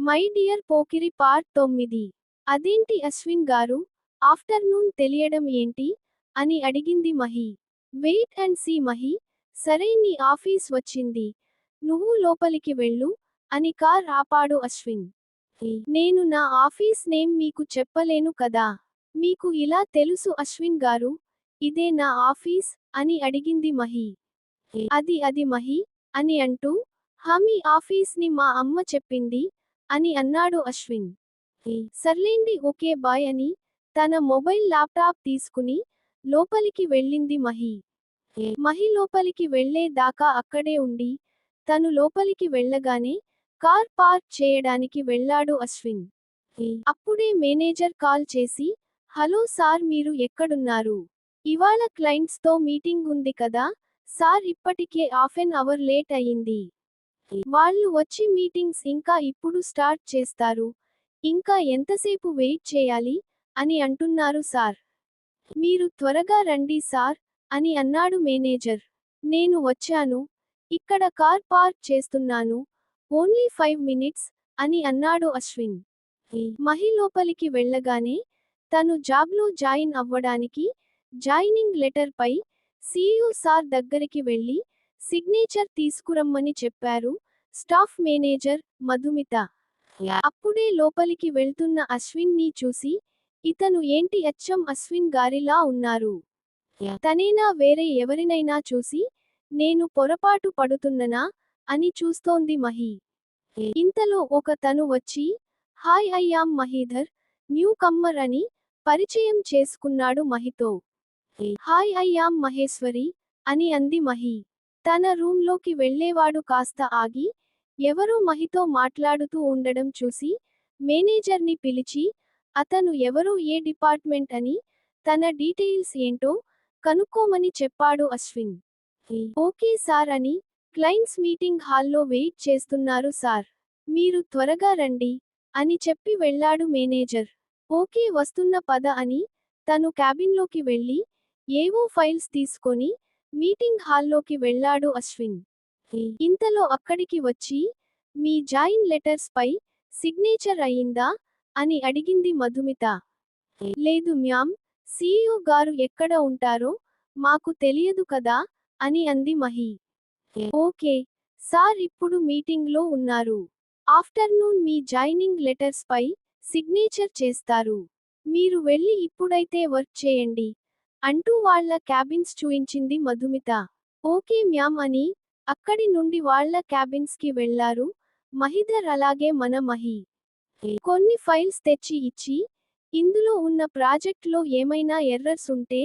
My dear Pokiri part 9. అదేంటి అశ్విన్ గారు, afternoon తెలియడం ఏంటి అని అడిగింది Mahi. Wait and see Mahi. సరే నీ ఆఫీస్ వచ్చింది, నువ్వు లోపలికి వెళ్ళు అని కార్ ఆపాడు అశ్విన్. నేను నా ఆఫీస్ నేమ్ మీకు చెప్పలేను కదా. మీకు ఇలా తెలుసు అశ్విన్ గారు, ఇదే నా ఆఫీస్ అని అడిగింది మహి. అది మహి అని అంటూ, మీ ఆఫీస్ ని మా అమ్మ చెప్పింది అని అన్నాడు అశ్విన్. సర్లేండి ఓకే బాయ్ అని తన మొబైల్ ల్యాప్టాప్ తీసుకుని లోపలికి వెళ్ళింది మహి. మహి లోపలికి వెళ్లే దాకా అక్కడే ఉండి, తను లోపలికి వెళ్ళగానే కార్ పార్క్ చేయడానికి వెళ్ళాడు అశ్విన్. అప్పుడే మేనేజర్ కాల్ చేసి, హలో సార్ మీరు ఎక్కడున్నారు? ఇవాళ క్లయింట్స్ తో మీటింగ్ ఉంది కదా సార్, ఇప్పటికే హాఫ్ ఎన్ అవర్ లేట్ అయింది. వాళ్ళు వచ్చి మీటింగ్స్ ఇంకా ఇప్పుడు స్టార్ట్ చేస్తారు, ఇంకా ఎంతసేపు వెయిట్ చేయాలి అని అంటున్నారు సార్. మీరు త్వరగా రండి సార్ అని అన్నాడు మేనేజర్. నేను వచ్చాను, ఇక్కడ కార్ పార్క్ చేస్తున్నాను, ఓన్లీ 5 మినిట్స్ అని అన్నాడు అశ్విన్. మహి లోపలికి వెళ్ళగానే తను జాబ్లో జాయిన్ అవ్వడానికి జాయినింగ్ లెటర్ పై సీఈఓ సార్ దగ్గరికి వెళ్లి సిగ్నేచర్ తీసుకురమ్మని చెప్పారు స్టాఫ్ మేనేజర్ మధుమిత. అప్పుడే లోపలికి వెళ్తున్న అశ్విన్ ని చూసి, ఇతను ఏంటి అచ్చం అశ్విన్ గారిలా ఉన్నారు, తనేనా వేరే ఎవరినైనా చూసి నేను పొరపాటు పడుతున్ననా అని చూస్తోంది మహి. ఇంతలో ఒక తను వచ్చి, హాయ్ ఐయామ్ మహీధర్, న్యూ కమ్మర్ అని పరిచయం చేసుకున్నాడు మహితో. హాయ్ ఐయామ్ మహేశ్వరి అని అంది మహి. తన రూమ్ లోకి వెళ్లేవాడు కాస్త ఆగి, ఎవరో మహితో మాట్లాడుతూ ఉండడం చూసి మేనేజర్ని పిలిచి, అతను ఎవరో ఏ డిపార్ట్మెంట్ అని తన డీటెయిల్స్ ఏంటో కనుక్కోమని చెప్పాడు అశ్విన్. ఓకే సార్ అని, క్లయింట్స్ మీటింగ్ హాల్లో వెయిట్ చేస్తున్నారు సార్, మీరు త్వరగా రండి అని చెప్పి వెళ్ళాడు మేనేజర్. ఓకే వస్తున్న పద అని తను క్యాబిన్లోకి వెళ్ళి ఏవో ఫైల్స్ తీసుకొని మీటింగ్ హాల్లోకి వెళ్ళాడు అశ్విన్. ఇంతలో అక్కడికి వచ్చి, మీ జాయిన్ లెటర్స్ పై సిగ్నేచర్ అయిందా అని అడిగింది మధుమిత. లేదు మ్యామ్, సీఈఓ గారు ఎక్కడ ఉంటారో మాకు తెలియదు కదా అని అంది మహి. ఓకే సార్ ఇప్పుడు మీటింగ్ లో ఉన్నారు, ఆఫ్టర్నూన్ మీ జాయినింగ్ లెటర్స్ పై సిగ్నేచర్ చేస్తారు, మీరు వెళ్ళి ఇప్పుడైతే వర్క్ చేయండి అంటూ వాళ్ళ క్యాబిన్స్ చూయించింది మధుమిత. ఓకే మ్యామ్ అని అక్కడి నుండి వాళ్ళ క్యాబిన్స్ కి వెళ్లారు మహీధర్ అలాగే మన మహి. కొన్ని ఫైల్స్ తెచ్చి ఇచ్చి, ఇందులో ఉన్న ప్రాజెక్ట్ లో ఏమైనా ఎర్రర్స్ ఉంటే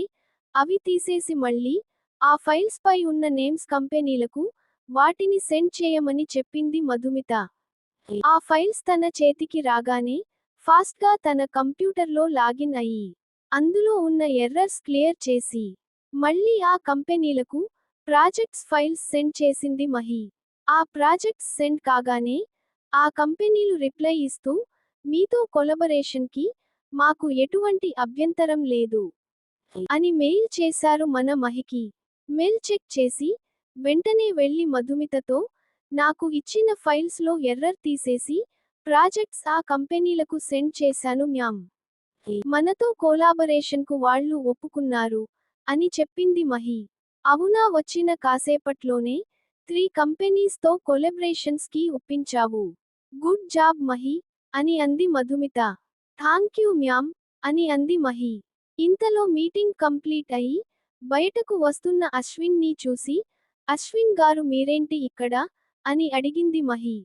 అవి తీసేసి మళ్ళీ ఆ ఫైల్స్ పై ఉన్న నేమ్స్ కంపెనీలకు వాటిని సెండ్ చేయమని చెప్పింది మధుమిత. ఆ ఫైల్స్ తన చేతికి రాగానే ఫాస్ట్ గా తన కంప్యూటర్లో లాగిన్ అయ్యి అందులో ఉన్న ఎర్రర్స్ క్లియర్ చేసి మళ్ళీ ఆ కంపెనీలకు ప్రాజెక్ట్స్ ఫైల్స్ సెండ్ చేసింది మహి. ఆ ప్రాజెక్ట్స్ సెండ్ కాగానే ఆ కంపెనీలు రిప్లై ఇస్తూ, మీతో కొలబరేషన్ కి మాకు ఎటువంటి అభ్యంతరం లేదు అని మెయిల్ చేశారు మన మహికి. మెయిల్ చెక్ చేసి వెంటనే వెళ్లి మధుమితతో, నాకు ఇచ్చిన ఫైల్స్ లో ఎర్రర్ తీసేసి ప్రాజెక్ట్స్ ఆ కంపెనీలకు సెండ్ చేశాను మ్యామ్, మనతో కోలాబరేషన్ కు వాళ్ళు ఒప్పుకున్నారు అని చెప్పింది మహి. అవునా, వచ్చిన కాసేపట్లోనే 3 కంపెనీస్ తో కొలాబరేషన్స్ కి ఒప్పించావు, గుడ్ జాబ్ మహి అని అంది మధుమిత. థాంక్యూ మ్యామ్ అని అంది మహి. ఇంతలో మీటింగ్ కంప్లీట్ అయి బయటకు వస్తున్న అశ్విన్ ని చూసి, అశ్విన్ గారు మీరేంటి ఇక్కడ అని అడిగింది మహి.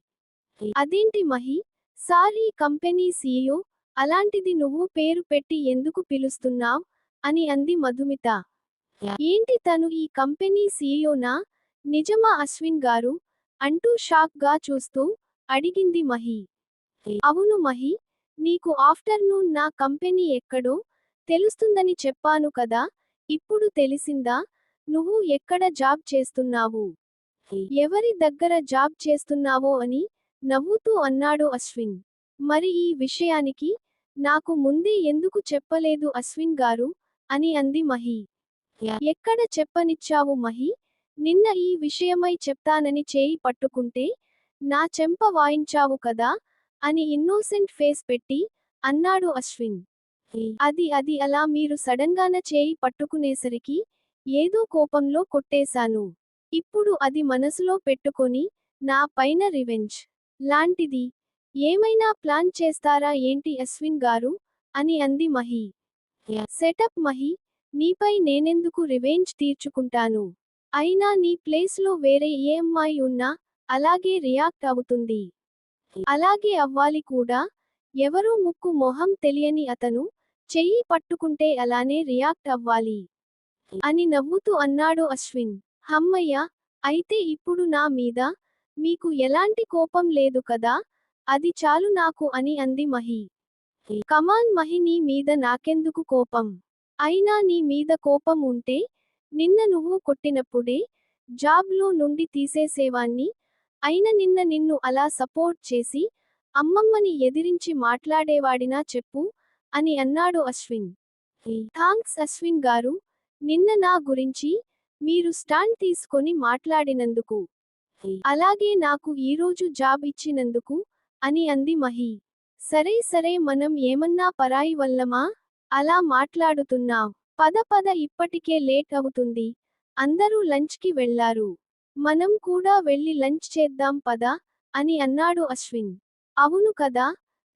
అదేంటి మహి, సార్ ఈ కంపెనీ సీఈఓ, అలాంటిది నువ్వు పేరు పెట్టి ఎందుకు పిలుస్తున్నావ్ అని అంది మధుమిత. ఏంటి తను ఈ కంపెనీ సీఈఓనా, నిజమా అశ్విన్ గారు అంటూ షాక్ గా చూస్తూ అడిగింది మహి. అవును మహి, నీకు ఆఫ్టర్నూన్ నా కంపెనీ ఎక్కడో తెలుస్తుందని చెప్పాను కదా, ఇప్పుడు తెలిసిందా, నువ్వు ఎక్కడ జాబ్ చేస్తున్నావు, ఎవరి దగ్గర జాబ్ చేస్తున్నావో అని నవ్వుతూ అన్నాడు అశ్విన్. మరి ఈ విషయానికి నాకు ముందే ఎందుకు చెప్పలేదు అశ్విన్ గారు అని అంది మహి. ఎక్కడ చెప్పనిచ్చావు మహి, నిన్న ఈ విషయమై చెప్తానని చేయి పట్టుకుంటే నా చెంప వాయించావు కదా అని ఇన్నోసెంట్ ఫేస్ పెట్టి అన్నాడు అశ్విన్. అది అలా మీరు సడన్గాన చేయి పట్టుకునేసరికి ఏదో కోపంలో కొట్టేశాను. ఇప్పుడు అది మనసులో పెట్టుకొని నా పైన రివెంజ్ లాంటిది ఏమైనా ప్లాన్ చేస్తారా ఏంటి అశ్విన్ గారు అని అంది మహి. సెటప్ మహి, నీపై నేనెందుకు రివెంజ్ తీర్చుకుంటాను. అయినా నీ ప్లేస్లో వేరే ఏ అమ్మాయి ఉన్నా అలాగే రియాక్ట్ అవుతుంది. అలాగే అవ్వాలి కూడా. ఎవరూ ముక్కు మొహం తెలియని అతను చెయ్యి పట్టుకుంటే అలానే రియాక్ట్ అవ్వాలి అని నవ్వుతూ అన్నాడు అశ్విన్. హమ్మయ్య, అయితే ఇప్పుడు నా మీద మీకు ఎలాంటి కోపం లేదు కదా, అది చాలు నాకు అని అంది మహి. కమాన్ మహి, నీ మీద నాకెందుకు కోపం. అయినా నీ మీద కోపం ఉంటే నిన్న నువ్వు కొట్టినప్పుడే జాబ్లో నుండి తీసేసేవాణ్ణి. అయినా నిన్ను అలా సపోర్ట్ చేసి అమ్మమ్మని ఎదిరించి మాట్లాడేవాడినా చెప్పు అని అన్నాడు అశ్విన్. థాంక్స్ అశ్విన్ గారు, నిన్న నా గురించి మీరు స్టాండ్ తీసుకొని మాట్లాడినందుకు. అలాగే నాకు ఈరోజు జాబ్ ఇచ్చినందుకు అని అంది మహి. సరే మనం ఏమన్నా పరాయి వల్లమా అలా మాట్లాడుతున్నావ్. పద పద, ఇప్పటికే లేట్ అవుతుంది. అందరూ లంచ్కి వెళ్లారు. మనం కూడా వెళ్ళి లంచ్ చేద్దాం పద అని అన్నాడు అశ్విన్. అవును కదా,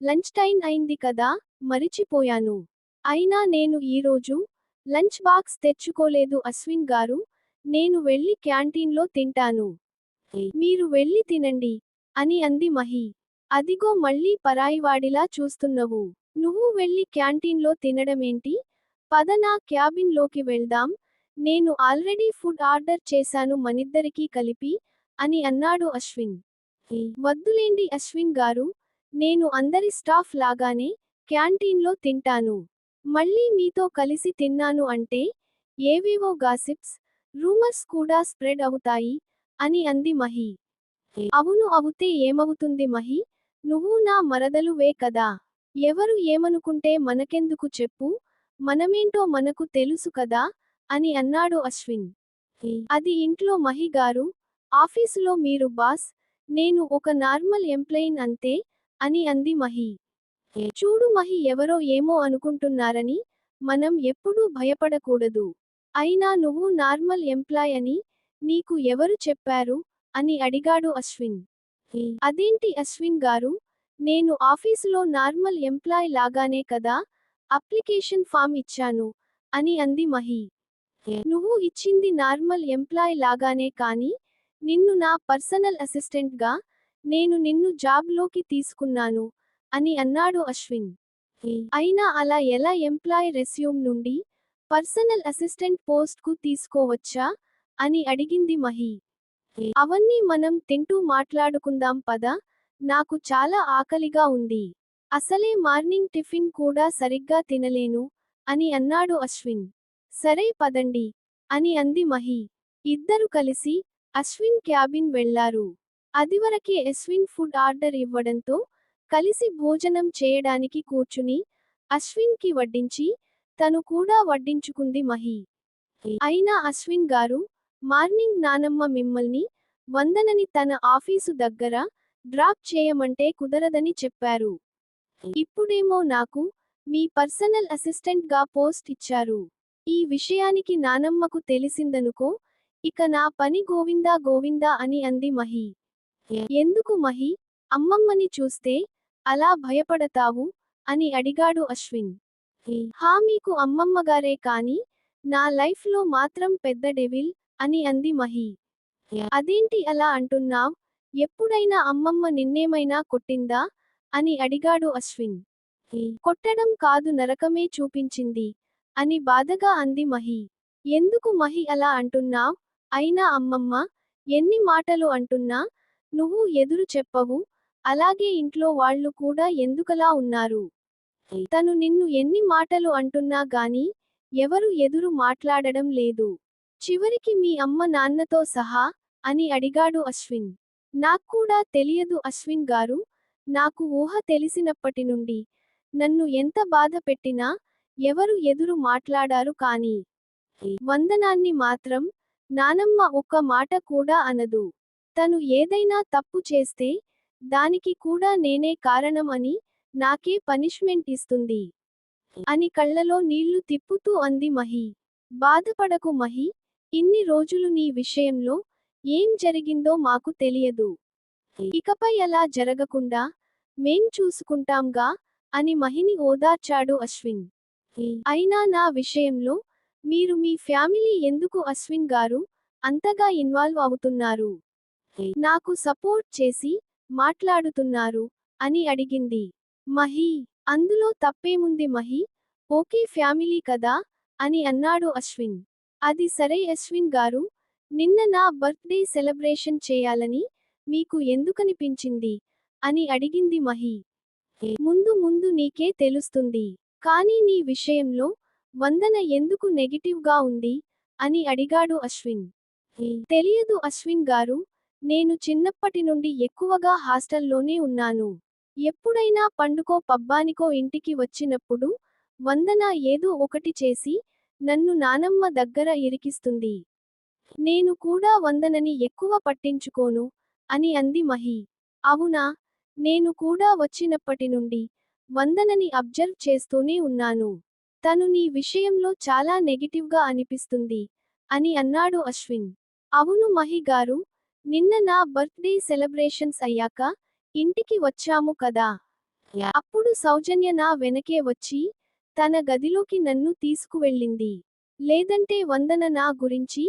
లంచ్ టైం అయింది కదా, మరిచిపోయాను. అయినా నేను ఈరోజు లంచ్ బాక్స్ తెచ్చుకోలేదు అశ్విన్ గారు, నేను వెళ్ళి క్యాంటీన్లో తింటాను. మీరు వెళ్ళి తినండి అని అంది మహి. అదిగో మళ్ళీ పరాయివాడిలా చూస్తున్నవు. నువ్వు వెళ్ళి క్యాంటీన్లో తినడమేంటి? పద నా క్యాబిన్ లోకి వెళ్దాం, నేను ఆల్రెడీ ఫుడ్ ఆర్డర్ చేశాను మనిద్దరికీ కలిపి అని అన్నాడు అశ్విన్. వద్దులేండి అశ్విన్ గారు, నేను అందరి స్టాఫ్ లాగానే క్యాంటీన్లో తింటాను. మళ్ళీ మీతో కలిసి తిన్నాను అంటే ఏవేవో గాసిప్స్, రూమర్స్ కూడా స్ప్రెడ్ అవుతాయి అని అంది మహి. అవును, అవుతే ఏమవుతుంది మహి, నువ్వు నా మరదలువే కదా. ఎవరు ఏమనుకుంటే మనకెందుకు చెప్పు, మనమేంటో మనకు తెలుసు కదా అని అన్నాడు అశ్విన్. అది ఇంట్లో మహి గారు, ఆఫీసులో మీరు బాస్, నేను ఒక నార్మల్ ఎంప్లాయిన్ అంతే అని అంది మహి. చూడు మహి, ఎవరో ఏమో అనుకుంటున్నారని మనం ఎప్పుడూ భయపడకూడదు. అయినా నువ్వు నార్మల్ ఎంప్లాయ్ అని నీకు ఎవరు చెప్పారు అని అడిగాడు అశ్విన్. అదేంటి అశ్విన్ గారు, నేను ఆఫీసులో నార్మల్ ఎంప్లాయ్ లాగానే కదా అప్లికేషన్ ఫామ్ ఇచ్చాను అని అంది మహి. నువ్వు ఇచ్చింది నార్మల్ ఎంప్లాయ్ లాగానే కానీ నిన్ను నా పర్సనల్ అసిస్టెంట్గా నేను నిన్ను జాబ్లోకి తీసుకున్నాను అని అన్నాడు అశ్విన్. అయినా అలా ఎలా ఎంప్లాయ్ రెస్యూమ్ నుండి పర్సనల్ అసిస్టెంట్ పోస్ట్కు తీసుకోవచ్చా అని అడిగింది మహి. అవన్నీ మనం తింటూ మాట్లాడుకుందాం పద, నాకు చాలా ఆకలిగా ఉంది. అసలే మార్నింగ్ టిఫిన్ కూడా సరిగ్గా తినలేను అని అన్నాడు అశ్విన్. సరే పదండి అని అంది మహి. ఇద్దరు కలిసి అశ్విన్ క్యాబిన్ వెళ్లారు. అదివరకే అశ్విన్ ఫుడ్ ఆర్డర్ ఇవ్వడంతో కలిసి భోజనం చేయడానికి కూర్చుని అశ్విన్ కి వడ్డించి తను కూడా వడ్డించుకుంది మహి. అయినా అశ్విన్ గారు, మార్నింగ్ నానమ్మ మిమ్మల్ని వందనని తన ఆఫీసు దగ్గర డ్రాప్ చేయమంటే కుదరదని చెప్పారు. ఇప్పుడేమో నాకు మీ పర్సనల్ అసిస్టెంట్ గా పోస్ట్ ఇచ్చారు. ఈ విషయానికి నానమ్మకు తెలిసిందనుకో, ఇక నా పని గోవిందా గోవిందా అని అంది మహి. ఎందుకు మహి, అమ్మమ్మని చూస్తే అలా భయపడతావు అని అడిగాడు అశ్విన్. హా, మీకు అమ్మమ్మగారే కానీ నా లైఫ్ లో మాత్రం పెద్ద డెవిల్ అని అంది మహి. అదేంటి అలా అంటున్నావ్, ఎప్పుడైనా అమ్మమ్మ నిన్నేమైనా కొట్టిందా అని అడిగాడు అశ్విన్. కొట్టడం కాదు, నరకమే చూపించింది అని బాధగా అంది మహి. ఎందుకు మహి అలా అంటున్నావ్, అయినా అమ్మమ్మ ఎన్ని మాటలు అంటున్నా నువ్వు ఎదురు చెప్పవు, అలాగే ఇంట్లో వాళ్ళు కూడా ఎందుకలా ఉన్నారు. తను నిన్ను ఎన్ని మాటలు అంటున్నా గాని ఎవరు ఎదురు మాట్లాడడం లేదు. చివరికి మీ అమ్మ నాన్నతో సహా అని అడిగాడు అశ్విన్. నాక్కూడా తెలియదు అశ్విన్ గారు, నాకు ఊహ తెలిసినప్పటి నుండి నన్ను ఎంత బాధ పెట్టినా ఎవరు ఎదురు మాట్లాడారు కానీ వందనాన్ని మాత్రం నానమ్మ ఒక్క మాట కూడా అనదు. తను ఏదైనా తప్పు చేస్తే దానికి కూడా నేనే కారణం అని, నాకే పనిష్మెంట్ ఇస్తుంది అని కళ్ళలో నీళ్లు తిప్పుతూ అంది మహి. బాధపడకు మహి, ఇన్ని రోజులు నీ విషయంలో ఏం జరిగిందో మాకు తెలియదు. ఇకపై అలా జరగకుండా మేం చూసుకుంటాంగా అని మహిని ఓదార్చాడు అశ్విన్. అయినా నా విషయంలో మీరు మీ ఫ్యామిలీ ఎందుకు అశ్విన్ గారు అంతగా ఇన్వాల్వ్ అవుతున్నారు? నాకు సపోర్ట్ చేసి మాట్లాడుతున్నారు అని అడిగింది మహి. అందులో తప్పేముంది మహి, ఓకే ఫ్యామిలీ కదా అని అన్నాడు అశ్విన్. అది సరే అశ్విన్ గారు, నిన్న నా బర్త్డే సెలబ్రేషన్ చేయాలని మీకు ఎందుకనిపించింది అని అడిగింది మహి. ముందు ముందు నీకే తెలుస్తుంది. కానీ నీ విషయంలో వందన ఎందుకు నెగిటివ్ గా ఉంది అని అడిగాడు అశ్విన్. తెలియదు అశ్విన్ గారు, నేను చిన్నప్పటి నుండి ఎక్కువగా హాస్టల్లోనే ఉన్నాను. ఎప్పుడైనా పండుకో పబ్బానికో ఇంటికి వచ్చినప్పుడు వందన ఏదో ఒకటి చేసి నన్ను నానమ్మ దగ్గర ఇరికిస్తుంది. నేను కూడా వందనని ఎక్కువ పట్టించుకోను అని అంది మహి. అవునా, నేను కూడా వచ్చినప్పటి నుండి వందనని అబ్జర్వ్ చేస్తూనే ఉన్నాను. తను నీ విషయంలో చాలా నెగిటివ్గా అనిపిస్తుంది అని అన్నాడు అశ్విన్. అవును మహి గారు, నిన్న నా బర్త్డే సెలబ్రేషన్స్ అయ్యాక ఇంటికి వచ్చాము కదా. అప్పుడు సౌజన్య నా వెనకే వచ్చి తన గదిలోకి నన్ను తీసుకువెళ్ళింది. లేదంటే వందన నా గురించి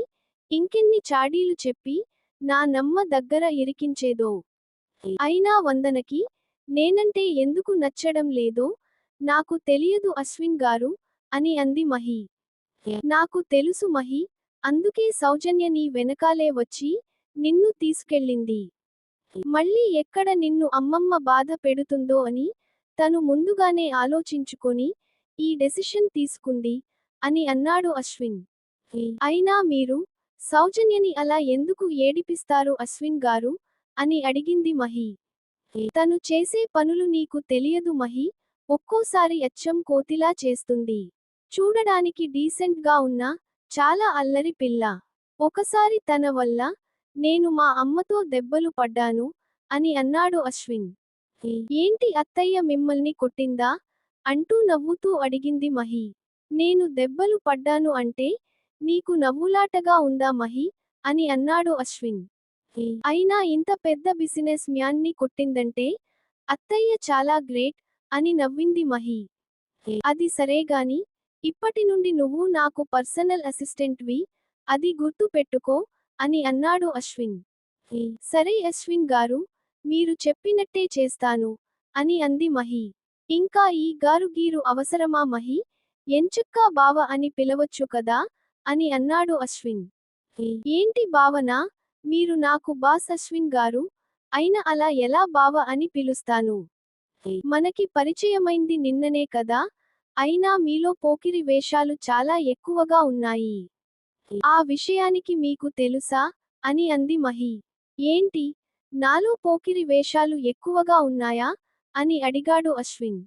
ఇంకెన్ని చాడీలు చెప్పి నా నమ్మ దగ్గర ఇరికించేదో. అయినా వందనకి నేనంటే ఎందుకు నచ్చడం లేదో నాకు తెలియదు అశ్విన్ గారు అని అంది మహి. నాకు తెలుసు మహి, అందుకే సౌజన్య నీ వెనకాలే వచ్చి నిన్ను తీసుకెళ్ళింది. మళ్ళీ ఎక్కడ నిన్ను అమ్మమ్మ బాధ పెడుతుందో అని తను ముందుగానే ఆలోచించుకొని ఈ డెసిషన్ తీసుకుంది అని అన్నాడు అశ్విన్. అయినా మీరు సౌజన్యని అలా ఎందుకు ఏడిపిస్తారు అశ్విన్ గారు అని అడిగింది మహి. తను చేసే పనులు నీకు తెలియదు మహి, ఒక్కోసారి అచ్చం కోతిలా చేస్తుంది. చూడడానికి డీసెంట్ గా ఉన్నా చాలా అల్లరి పిల్ల. ఒకసారి తన వల్ల నేను మా అమ్మతో దెబ్బలు పడ్డాను అని అన్నాడు అశ్విన్. ఏంటి అత్తయ్య మిమ్మల్ని కొట్టిందా అంటూ నవ్వుతూ అడిగింది మహి. నేను దెబ్బలు పడ్డాను అంటే నీకు నవ్వులాటగా ఉందా మహి అని అన్నాడు అశ్విన్. అయినా ఇంత పెద్ద బిజినెస్ మ్యాన్ని కొట్టిందంటే అత్తయ్య చాలా గ్రేట్ అని నవ్వింది మహి. అది సరేగాని, ఇప్పటి నుండి నువ్వు నాకు పర్సనల్ అసిస్టెంట్వి, అది గుర్తు పెట్టుకో అని అన్నాడు అశ్విన్. సరే అశ్విన్ గారు, మీరు చెప్పినట్టే చేస్తాను అని అంది మహి. ఇంకా ఈ గారు గీరు అవసరమా మహి, ఎంచక్కా బావ అని పిలవచ్చు కదా అని అన్నాడు అశ్విన్. ఏంటి బావనా, మీరు నాకు బాస్ అశ్విన్ గారు, అయినా అలా ఎలా బావ అని పిలుస్తాను? మనకి పరిచయమైంది నిన్ననే కదా, అయినా మీలో పోకిరి వేషాలు చాలా ఎక్కువగా ఉన్నాయి. ఆ విషయానికి మీకు తెలుసా అని అంది మహి. ఏంటి, నాలో పోకిరి వేషాలు ఎక్కువగా ఉన్నాయా అని అడిగాడు అశ్విన్.